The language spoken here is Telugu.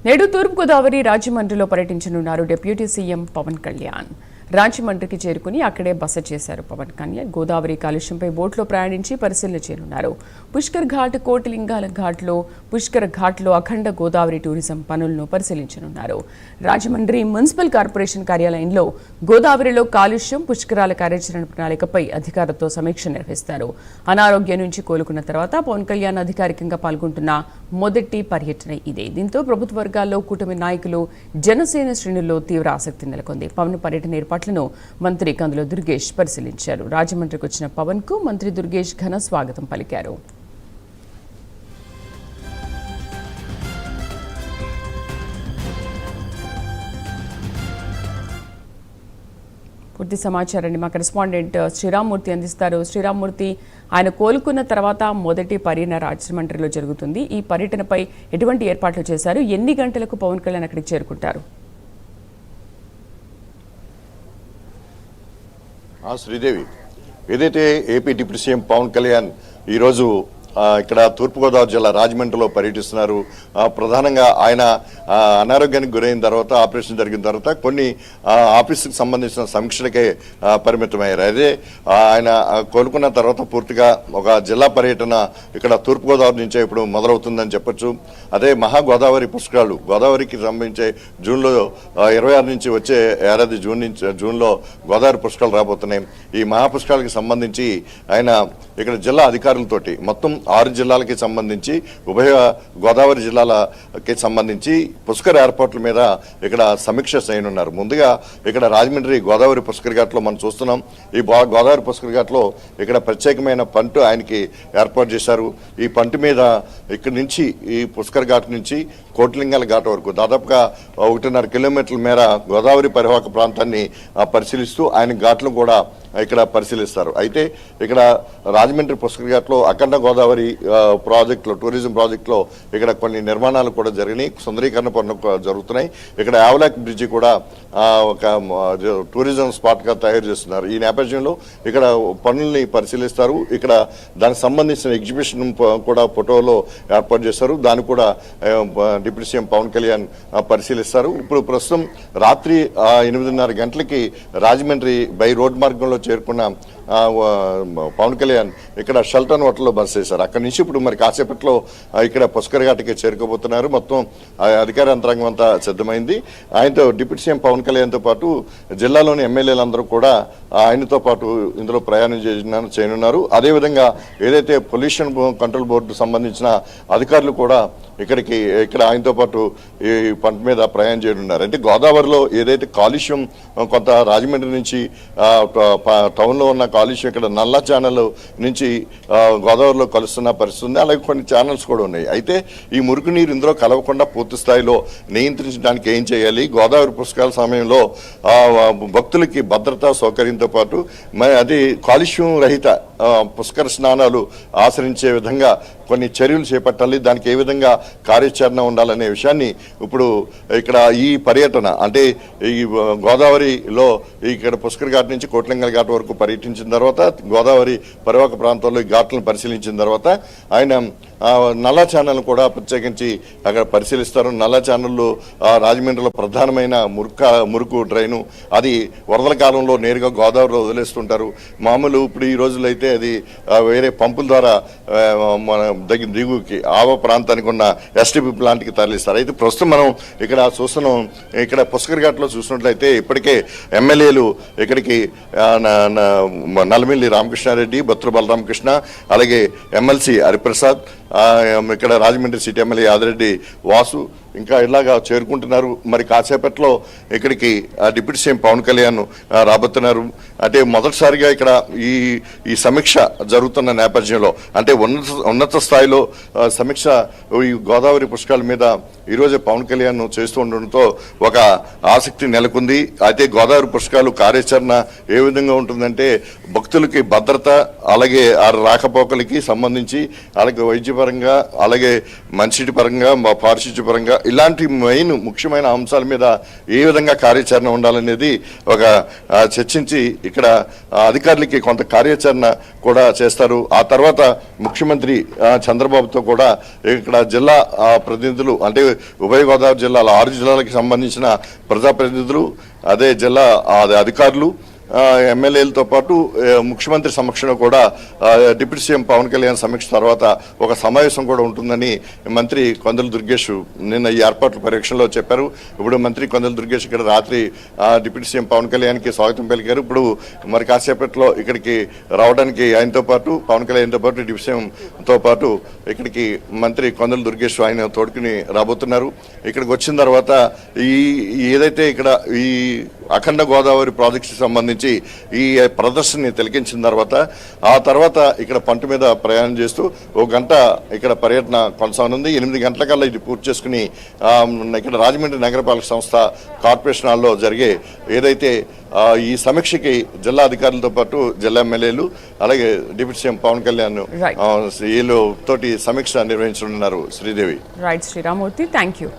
నేడు తూర్పుగోదావరి రాజమండ్రిలో పర్యటించనున్నారు డిప్యూటీ సీఎం పవన్ కళ్యాణ్. రాజమండ్రికి చేరుకుని అక్కడే బస చేశారు పవన్ కళ్యాణ్. గోదావరి కాలుష్యంపై బోట్లో ప్రయాణించి పరిశీలన చేయనున్నారు. పుష్కర్ ఘాట్, కోటిలింగాల ఘాట్లో పుష్కర్ ఘాట్లో అఖండ గోదావరి టూరిజం పనులను పరిశీలించనున్నారు. రాజమండ్రి మున్సిపల్ కార్పొరేషన్ కార్యాలయంలో గోదావరిలో కాలుష్యం, పుష్కరాల కార్యాచరణ ప్రణాళికపై అధికారులతో సమీక్ష నిర్వహిస్తారు. అనారోగ్యం నుంచి కోలుకున్న తర్వాత పవన్ కళ్యాణ్ అధికారికంగా పాల్గొంటున్న మొదటి పర్యటన ఇదే. దీంతో ప్రభుత్వ వర్గాల్లో కూటమి నాయకులు, జనసేన శ్రేణుల్లో తీవ్ర ఆసక్తి నెలకొంది. పవన్ పర్యటన ఏర్పాట్లను మంత్రి కందుల దుర్గేష్ పరిశీలించారు. రాజమండ్రికి వచ్చిన పవన్ కు మంత్రి దుర్గేష్ ఘన స్వాగతం పలికారు. పూర్తి సమాచారాన్ని మా కరెస్పాండెంట్ శ్రీరామ్మూర్తి అందిస్తారు. శ్రీరామ్మూర్తి, ఆయన కోలుకున్న తర్వాత మొదటి పర్యటన రాజమండ్రిలో జరుగుతుంది. ఈ పర్యటనపై ఎటువంటి ఏర్పాట్లు చేశారు? ఎన్ని గంటలకు పవన్ కళ్యాణ్ అక్కడికి చేరుకుంటారు? శ్రీదేవి, ఏదైతే AP deputy CM Pawan Kalyan ఈరోజు ఇక్కడ తూర్పుగోదావరి జిల్లా రాజమండ్రిలో పర్యటిస్తున్నారు. ప్రధానంగా ఆయన అనారోగ్యానికి గురైన తర్వాత, ఆపరేషన్ జరిగిన తర్వాత కొన్ని ఆఫీసుకు సంబంధించిన సమీక్షలకే పరిమితమయ్యారు. అదే ఆయన కోలుకున్న తర్వాత పూర్తిగా ఒక జిల్లా పర్యటన ఇక్కడ తూర్పుగోదావరి నుంచే ఇప్పుడు మొదలవుతుందని చెప్పొచ్చు. అదే మహాగోదావరి పుష్కరాలు గోదావరికి సంబంధించే జూన్లో 26 నుంచి వచ్చే ఏడాది జూన్లో గోదావరి పుష్కరాలు రాబోతున్నాయి. ఈ మహాపుష్కరాలకి సంబంధించి ఆయన ఇక్కడ జిల్లా అధికారులతోటి మొత్తం 6 జిల్లాలకి సంబంధించి, ఉభయ గోదావరి జిల్లాలకి సంబంధించి పుష్కర ఏర్పాట్ల మీద ఇక్కడ సమీక్ష చేయనున్నారు. ముందుగా ఇక్కడ రాజమండ్రి గోదావరి పుష్కర్ ఘాట్లో మనం చూస్తున్నాం. ఈ గోదావరి పుష్కర్ ఘాట్లో ఇక్కడ ప్రత్యేకమైన పంటు ఆయనకి ఏర్పాటు చేశారు. ఈ పంటు మీద ఇక్కడి నుంచి ఈ పుష్కర్ ఘాట్ నుంచి కోటిలింగాల ఘాట్ వరకు దాదాపుగా 1.5 కిలోమీటర్ల మేర గోదావరి పరివాహక ప్రాంతాన్ని పరిశీలిస్తూ ఆయన ఘాట్లను కూడా ఇక్కడ పరిశీలిస్తారు. అయితే ఇక్కడ రాజమండ్రి పుష్కర్ ఘాట్లో అఖండ గోదావరి ప్రాజెక్టులో, టూరిజం ప్రాజెక్టులో ఇక్కడ కొన్ని నిర్మాణాలు కూడా జరిగినాయి, సుందరీకరణ పనులు జరుగుతున్నాయి. ఇక్కడ యావలాక్ బ్రిడ్జి కూడా ఒక టూరిజం స్పాట్గా తయారు చేస్తున్నారు. ఈ నేపథ్యంలో ఇక్కడ పనుల్ని పరిశీలిస్తారు. ఇక్కడ దానికి సంబంధించిన ఎగ్జిబిషన్ కూడా ఫోటోలో ఏర్పాటు చేస్తారు. దాన్ని కూడా డిప్యూటీ సీఎం పవన్ కళ్యాణ్ పరిశీలిస్తారు. ఇప్పుడు ప్రస్తుతం రాత్రి 8:30 గంటలకి రాజమండ్రి బై రోడ్ మార్గంలో చేరుకున్న పవన్ కళ్యాణ్ ఇక్కడ షెల్టన్ హోటల్లో బస చేశారు. అక్కడి నుంచి ఇప్పుడు మరి కాసేపట్లో ఇక్కడ పుష్కర్ ఘాట్కి చేరుకోబోతున్నారు. మొత్తం అధికార యంత్రాంగం అంతా సిద్ధమైంది. ఆయనతో డిప్యూటీ సీఎం పవన్ కళ్యాణ్తో పాటు జిల్లాలోని ఎమ్మెల్యేలందరూ కూడా ఆయనతో పాటు ఇందులో ప్రయాణం చేయనున్నారు. అదేవిధంగా ఏదైతే పొల్యూషన్ కంట్రోల్ బోర్డు సంబంధించిన అధికారులు కూడా ఇక్కడ ఆయనతో పాటు ఈ పంట మీద ప్రయాణం చేయనున్నారు. అంటే గోదావరిలో ఏదైతే కాలుష్యం కొంత రాజమండ్రి నుంచి టౌన్లో ఉన్న కాలుష్యం ఇక్కడ నల్ల ఛానల్ నుంచి గోదావరిలో కలుస్తున్న పరిస్థితి ఉంది. అలాగే కొన్ని ఛానల్స్ కూడా ఉన్నాయి. అయితే ఈ మురికి నీరు ఇందులో కలవకుండా పూర్తి స్థాయిలో నియంత్రించడానికి ఏం చేయాలి, గోదావరి పుష్కరాల సమయంలో భక్తులకి భద్రతా సౌకర్యంతో పాటు అది కాలుష్యం రహిత పుష్కర స్నానాలు ఆచరించే విధంగా కొన్ని చర్యలు చేపట్టాలి, దానికి ఏ విధంగా కార్యాచరణ ఉండాలనే విషయాన్ని ఇప్పుడు ఇక్కడ ఈ పర్యటన అంటే ఈ గోదావరిలో ఇక్కడ పుష్కర్ ఘాట్ నుంచి కోటిలింగాల ఘాట్ వరకు పర్యటించిన తర్వాత, గోదావరి పరివాహక ప్రాంతాల్లో ఈ ఘాట్లను పరిశీలించిన తర్వాత ఆయన నల్ల ఛానల్ కూడా ప్రత్యేకించి అక్కడ పరిశీలిస్తారు. నల్ల ఛానల్లో రాజమండ్రిలో ప్రధానమైన మురుకు డ్రైను, అది వరదల కాలంలో నేరుగా గోదావరిలో వదిలేస్తుంటారు. మామూలు ఇప్పుడు ఈ రోజుల్లో అయితే అది వేరే పంపుల ద్వారా మన దిగుకి ఆవ ప్రాంతానికి ఉన్న ఎస్టీపీ ప్లాంట్కి తరలిస్తారు. అయితే ప్రస్తుతం మనం ఇక్కడ చూస్తున్నాం. ఇక్కడ పుష్కర్ ఘాట్లో చూసినట్లయితే ఇప్పటికే ఎమ్మెల్యేలు ఇక్కడికి నల్లమిల్లి రామకృష్ణారెడ్డి, బత్తుల బలరామకృష్ణ, అలాగే ఎమ్మెల్సీ హరిప్రసాద్, ఇక్కడ రాజమండ్రి సిటీ ఎమ్మెల్యే ఆదిరెడ్డి వాసు ఇంకా ఇలాగా చేరుకుంటున్నారు. మరి కాసేపట్లో ఇక్కడికి డిప్యూటీ సీఎం పవన్ కళ్యాణ్ రాబోతున్నారు. అంటే మొదటిసారిగా ఇక్కడ ఈ సమీక్ష జరుగుతున్న నేపథ్యంలో, అంటే ఉన్నత స్థాయిలో సమీక్ష ఈ గోదావరి పుష్కరాల మీద ఈరోజే పవన్ కళ్యాణ్ చేస్తూ ఉండడంతో ఒక ఆసక్తి నెలకొంది. అయితే గోదావరి పుష్కరాలు కార్యాచరణ ఏ విధంగా ఉంటుందంటే భక్తులకి భద్రత, అలాగే ఆ రాకపోకలకి సంబంధించి, అలాగే వైద్యపరంగా, అలాగే మంచిటి పరంగా, పారిశుద్ధ్య పరంగా ఇలాంటి ముఖ్యమైన అంశాల మీద ఏ విధంగా కార్యాచరణ ఉండాలనేది ఒక చర్చించి ఇక్కడ అధికారులకి కొంత కార్యాచరణ కూడా చేస్తారు. ఆ తర్వాత ముఖ్యమంత్రి చంద్రబాబుతో కూడా ఇక్కడ జిల్లా ప్రతినిధులు అంటే ఉభయ గోదావరి జిల్లాల 6 జిల్లాలకు సంబంధించిన ప్రజాప్రతినిధులు, అదే జిల్లా అధికారులు, ఎమ్మెల్యేలతో పాటు ముఖ్యమంత్రి సమక్షంలో కూడా డిప్యూటీ సీఎం పవన్ కళ్యాణ్ సమీక్ష తర్వాత ఒక సమావేశం కూడా ఉంటుందని మంత్రి కొందల దుర్గేష్ నిన్న ఈ ఏర్పాట్ల పర్యవేక్షణలో చెప్పారు. ఇప్పుడు మంత్రి కొందల దుర్గేష్ ఇక్కడ రాత్రి డిప్యూటీ సీఎం పవన్ కళ్యాణ్కి స్వాగతం పలికారు. ఇప్పుడు మరి కాసేపట్లో ఇక్కడికి రావడానికి ఆయనతో పాటు పవన్ కళ్యాణ్తో పాటు డిప్యూటీ సీఎంతో పాటు ఇక్కడికి మంత్రి కొందల దుర్గేష్ ఆయన తోడుకుని రాబోతున్నారు. ఇక్కడికి వచ్చిన తర్వాత ఏదైతే ఇక్కడ ఈ అఖండ గోదావరి ప్రాజెక్టుకి సంబంధించి ఈ ప్రదర్శనని తిలకించిన తర్వాత ఇక్కడ పంట మీద ప్రయాణం చేస్తూ 1 గంట ఇక్కడ పర్యటన కొనసాగనుంది. 8 గంటలకల్లా ఇది పూర్తి చేసుకుని ఇక్కడ రాజమండ్రి నగరపాలక సంస్థ కార్పొరేషన్ హాల్లో జరిగే ఏదైతే ఈ సమీక్షకి జిల్లా అధికారులతో పాటు జిల్లా ఎమ్మెల్యేలు అలాగే డిప్యూటీ సీఎం పవన్ కళ్యాణ్ వీళ్ళు తోటి సమీక్ష నిర్వహించనున్నారు. Sridevi. Right Sriramurthy, thank you.